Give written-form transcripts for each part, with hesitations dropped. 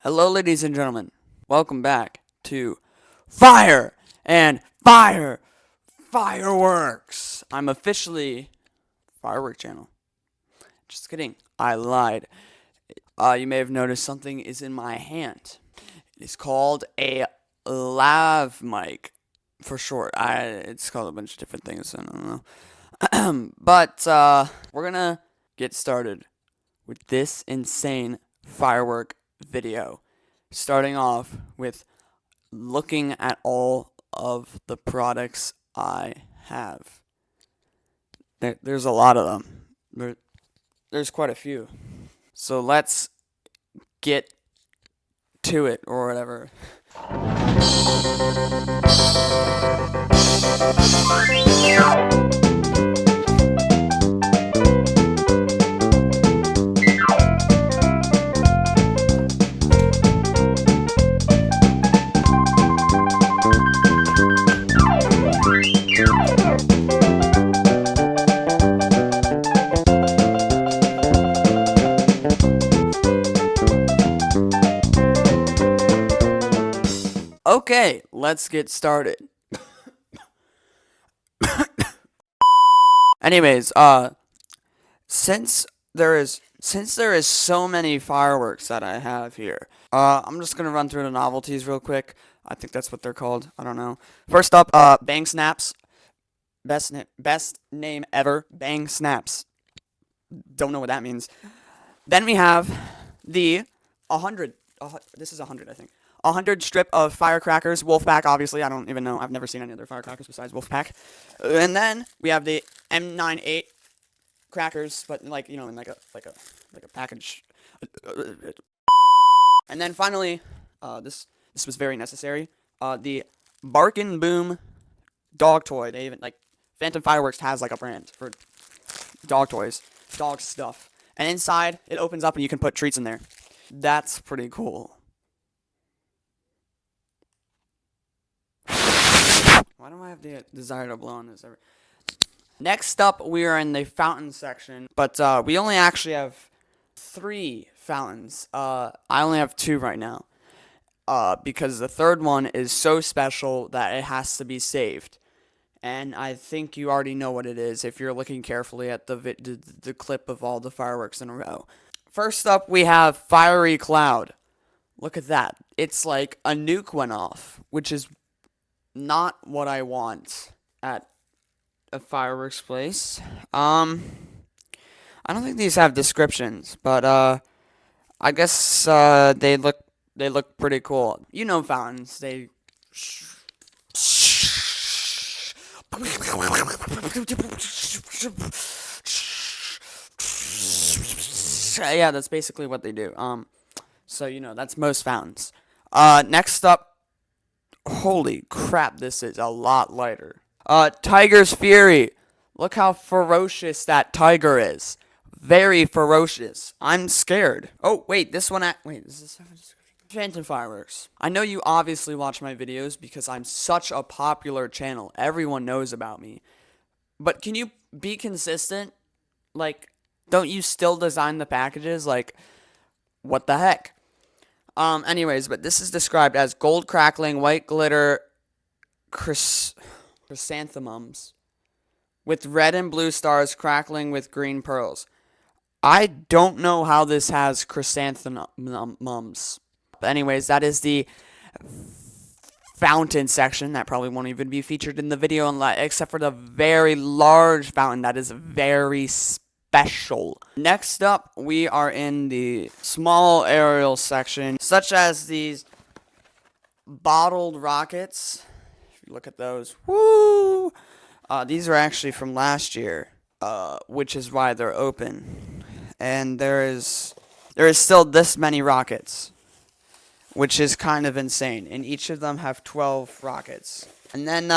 Hello, ladies and gentlemen. Welcome back to Fire and Fireworks. I'm officially Firework channel. Just kidding. I lied. You may have noticed something is in my hand. It is called a lav mic, for short. It's called a bunch of different things. I don't know. But we're gonna get started with this insane firework video. Starting off with looking at all of the products I have. There's a lot of them. There's quite a few. So let's get to it, or whatever. Okay, let's get started. Anyways, since there is so many fireworks that I have here, I'm just gonna run through the novelties real quick. I think that's what they're called. I don't know. First up, Bang Snaps. Best name ever. Bang Snaps. Don't know what that means. Then we have the 100. This is 100, I think. 100 strip of firecrackers. Wolfpack, obviously. I don't even know. I've never seen any other firecrackers besides Wolfpack. And then we have the M98 crackers, but in like a package. And then finally, this was very necessary. The Barkin' Boom dog toy. They even Phantom Fireworks has like a brand for dog toys, dog stuff. And inside, it opens up and you can put treats in there. That's pretty cool. Why don't I have the desire to blow on this ever? Next up, we are in the fountain section, but we only actually have 3 fountains. I only have 2 right now, because the third one is so special that it has to be saved. And I think you already know what it is if you're looking carefully at the clip of all the fireworks in a row. First up, we have Fiery Cloud. Look at that. It's like a nuke went off, which is not what I want at a fireworks place. I don't think these have descriptions, but I guess they look pretty cool. You know fountains. They yeah, that's basically what they do. So that's most fountains. Next up, holy crap, this is a lot lighter. Tiger's Fury. Look how ferocious that tiger is. Very ferocious. I'm scared. Oh, wait, this one wait, is this Phantom Fireworks. I know you obviously watch my videos because I'm such a popular channel. Everyone knows about me. But can you be consistent? Don't you still design the packages? What the heck? Anyways, but this is described as gold crackling, white glitter chrysanthemums with red and blue stars crackling with green pearls. I don't know how this has chrysanthemums. But anyways, that is the fountain section. That probably won't even be featured in the video except for the very large fountain that is very special. Next up, we are in the small aerial section, such as these bottled rockets. If you look at those, woo! These are actually from last year, which is why they're open. And there is still this many rockets, which is kind of insane. And each of them have 12 rockets. And then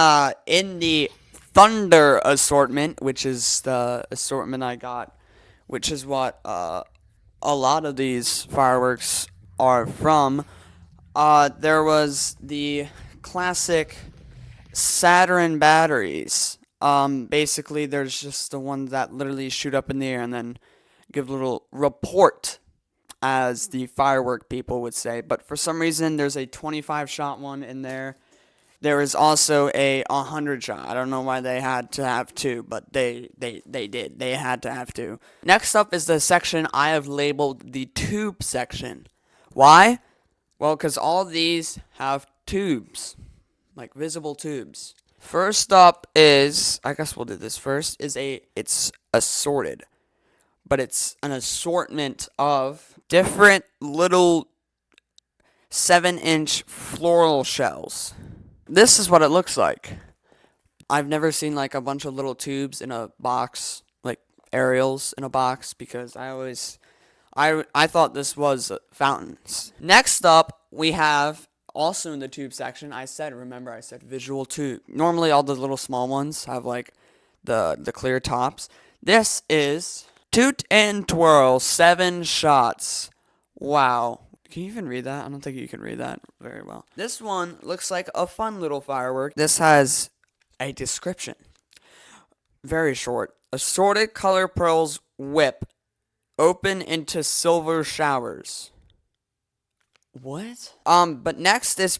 in the Thunder assortment, which is the assortment I got, which is what a lot of these fireworks are from, there was the classic Saturn batteries. Basically, there's just the ones that literally shoot up in the air and then give a little report as the firework people would say. But for some reason, there's a 25 shot one in there. There is also a 100 shot. I don't know why they had to have two, but they did. They had to have two. Next up is the section I have labeled the tube section. Why? Well, because all these have tubes, like visible tubes. First up is, I guess we'll do this first, it's assorted. But it's an assortment of different little 7-inch floral shells. This is what it looks like. I've never seen like a bunch of little tubes in a box, like aerials in a box, because I thought this was fountains. Next up, we have also in the tube section, I said visual tube. Normally all the little small ones have like the clear tops. This is Toot and Twirl 7 shots. Wow. Can you even read that? I don't think you can read that very well. This one looks like a fun little firework. This has a description. Very short. Assorted color pearls whip. Open into silver showers. What? But next is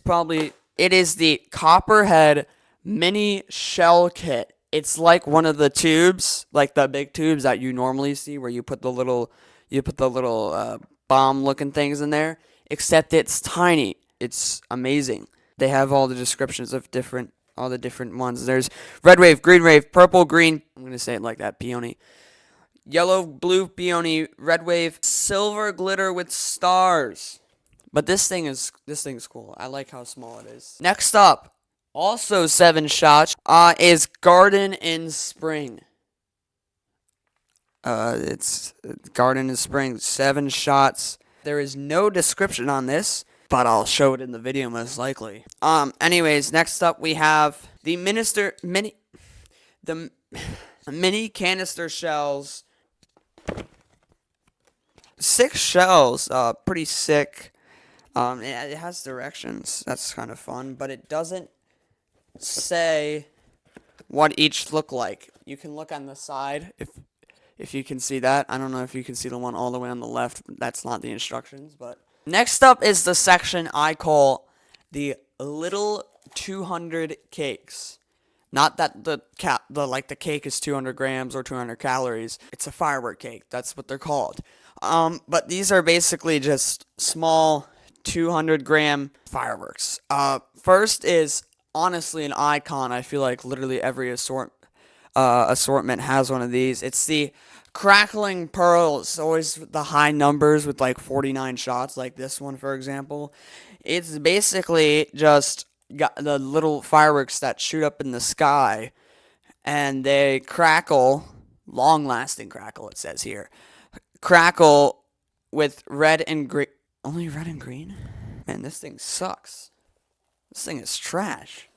it is the Copperhead mini shell kit. It's like one of the tubes, like the big tubes that you normally see where you put the little bomb looking things in there, except it's tiny. It's amazing. They have all the descriptions of all the different ones. There's red wave, green wave, purple, green. I'm going to say it like that, peony. Yellow, blue, peony, red wave, silver glitter with stars. But this thing's cool. I like how small it is. Next up, also 7 shots, is Garden in Spring. It's Garden in Spring, 7 shots. There is no description on this, but I'll show it in the video most likely. Anyways, next up we have the mini canister shells. 6 shells, pretty sick. It has directions. That's kind of fun, but it doesn't say what each look like. You can look on the side if you can see that. I don't know if you can see the one all the way on the left. That's not the instructions, but next up is the section I call the little 200 cakes. Not that the cake is 200 grams or 200 calories. It's a firework cake. That's what they're called. But these are basically just small 200-gram fireworks. First is honestly an icon. I feel like literally every assortment has one of these. It's the Crackling Pearls. Always the high numbers with like 49 shots, like this one for example. It's basically just got the little fireworks that shoot up in the sky and they crackle, long-lasting crackle it says here. Crackle with red and green. Only red and green? Man, this thing sucks. This thing is trash.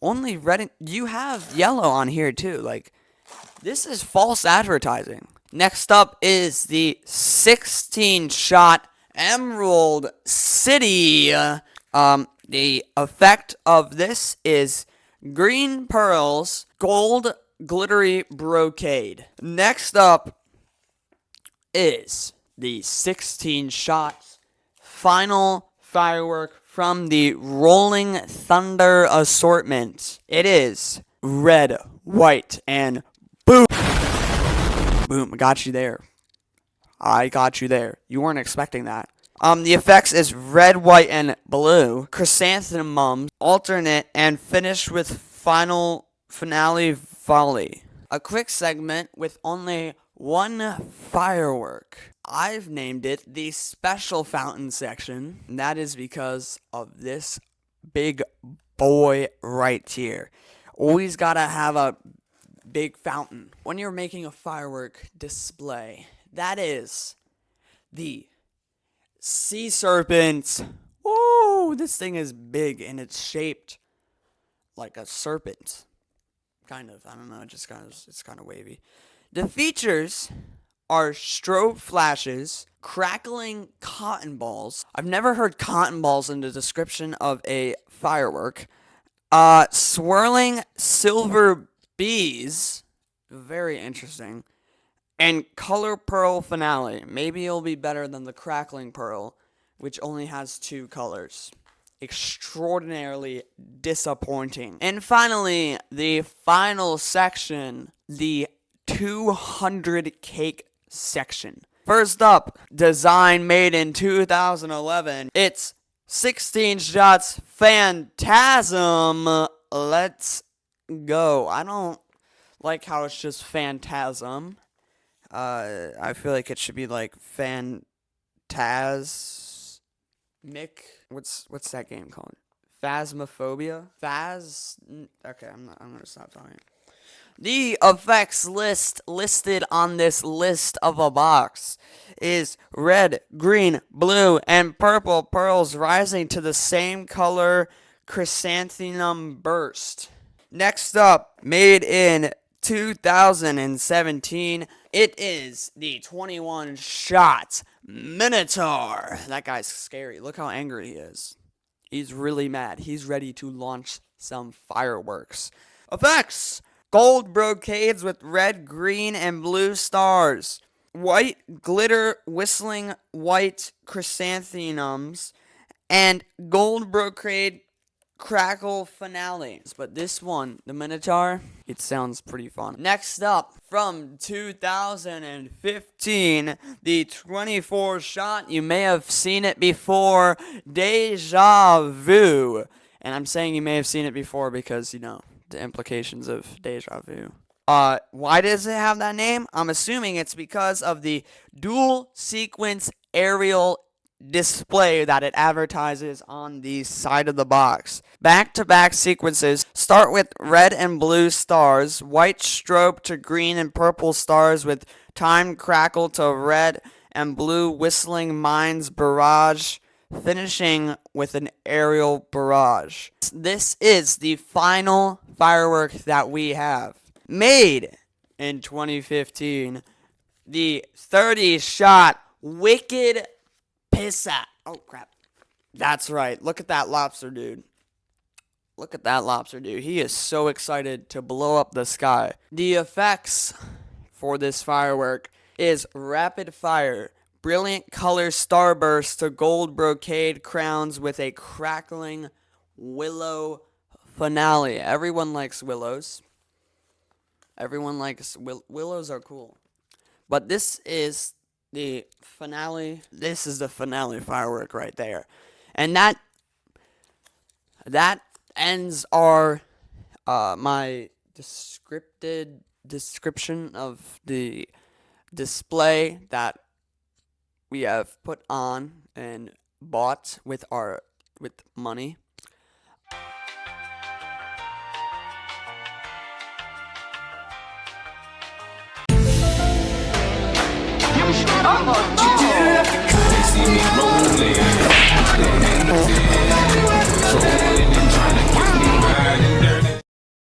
Only red and... You have yellow on here, too. Like, this is false advertising. Next up is the 16-shot Emerald City. The effect of this is green pearls, gold glittery brocade. Next up is the 16-shot final firework from the Rolling Thunder assortment. It is red, white, and boom. Boom, got you there. I got you there. You weren't expecting that. The effects is red, white, and blue. Chrysanthemums, alternate, and finish with finale volley. A quick segment with only one firework. I've named it the special fountain section. And that is because of this big boy right here. Always gotta have a big fountain when you're making a firework display. That is the sea serpent. Whoa, this thing is big and it's shaped like a serpent. Kind of, I don't know, it's kind of wavy. The features are strobe flashes, crackling cotton balls. I've never heard cotton balls in the description of a firework. Swirling silver bees. Very interesting. And Color Pearl Finale. Maybe it'll be better than the Crackling Pearl, which only has 2 colors. Extraordinarily disappointing. And finally, the final section, the 200 cake section. First up, design made in 2011. It's 16 shots Phantasm. Let's go. I don't like how it's just Phantasm. I feel like it should be like Phantasmic. What's that game called? Phasmophobia? Okay, I'm gonna stop talking. The effects listed on this list of a box is red, green, blue, and purple pearls rising to the same color chrysanthemum burst. Next up, made in 2017, it is the 21 shot Minotaur. That guy's scary. Look how angry he is. He's really mad. He's ready to launch some fireworks. Effects: gold brocades with red, green, and blue stars. White glitter whistling white chrysanthemums. And gold brocade crackle finales. But this one, the Minotaur, it sounds pretty fun. Next up, from 2015, the 24 shot, you may have seen it before, Deja Vu. And I'm saying you may have seen it before because, you know, the implications of Deja Vu. Why does it have that name? I'm assuming it's because of the dual sequence aerial display that it advertises on the side of the box. Back-to-back sequences start with red and blue stars, white strobe to green and purple stars with time crackle to red and blue whistling mines barrage, finishing with an aerial barrage. This is the final firework that we have. Made in 2015, the 30-shot Wicked Pissa. Oh, crap. That's right. Look at that lobster dude. Look at that lobster dude. He is so excited to blow up the sky. The effects for this firework is rapid fire, brilliant color starburst to gold brocade crowns with a crackling willow finale. Everyone likes willows. Everyone likes willows are cool. But this is the finale. This is the finale firework right there. And that ends our my description of the display that we have put on and bought with money. Oh,